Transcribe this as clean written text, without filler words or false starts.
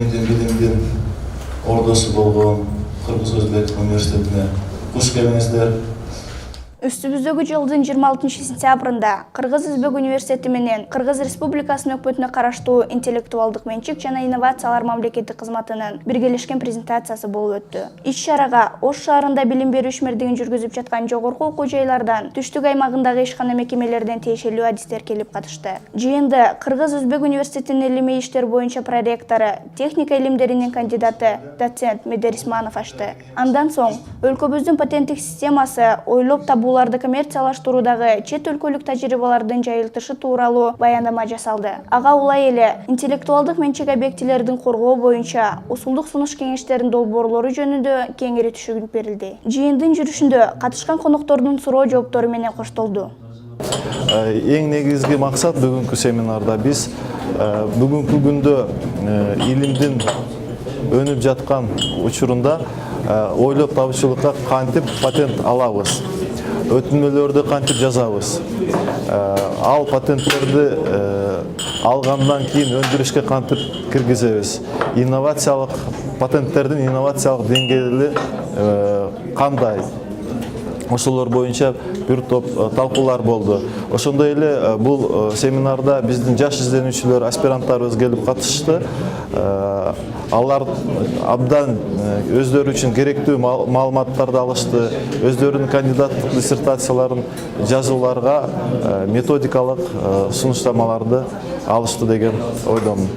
Билимдин ордосу болгон Кыргыз Өзбек университетине куш келиңиздер. Үстүбүздөгү жылдын 26 сентябрында Кыргыз Өзбек университети менен Кыргыз Республикасынын өкмөтүнө караштуу интеллектуалдык менчик жана инновациялар мамлекеттик кызматынын биргелешкен презентациясы болуп өттү. Иш-чарага Ош шаарында билим берүү ишмердигин жүргүзүп жаткан жогорку окуу жайлардан, түштүк аймагындагы ишкана мекемелерден тиешелүү адистер келип катышты. Жыйынды Кыргыз Өзбек университетинин илимий иштер боюнча проректору, техника илимдеринин кандидаты, доцент Медерисманов ачты. Андан соң өлкөбүздүн патенттик системасы ойлоп табууларды коммерциялаштыруудагы чет өлкөлүк тажрыйбалардын жайылтышы тууралуу баяндама жасалды. Ага улай эле интеллектуалдык менчик объектилердин коргоо боюнча усулдук сунуш кеңештеринин долбоорлору жөнүндө кеңири түшүнүк берилди. Жыйындын жүрүшүндө катышкан коноктордун суроо жооптору менен коштолду. Эң негизги максат бүгүнкү семинарда биз бүгүнкү күндө илимдин өнүп жаткан учурунда ойлоп табуучулукка кантип патент алабыз, өтүнмөлөрдү кантип жазабыз, ал патенттерди алгандан кийин өндүрүшкө кантип киргизебиз, инновациялык патенттердин инновациялык деңгээли кандай, ошолор боюнча бир топ талкуулар болду. Ошондой эле бул семинарда биздин жаш изденүүчүлөр, аспиранттарыбыз келип катышты. Алар абдан өздөрү үчүн керектүү маалыматтарды алышты, өздөрүнүн кандидаттык диссертацияларын жазууларга методикалык сунуштамаларды алышты деген ойдомун.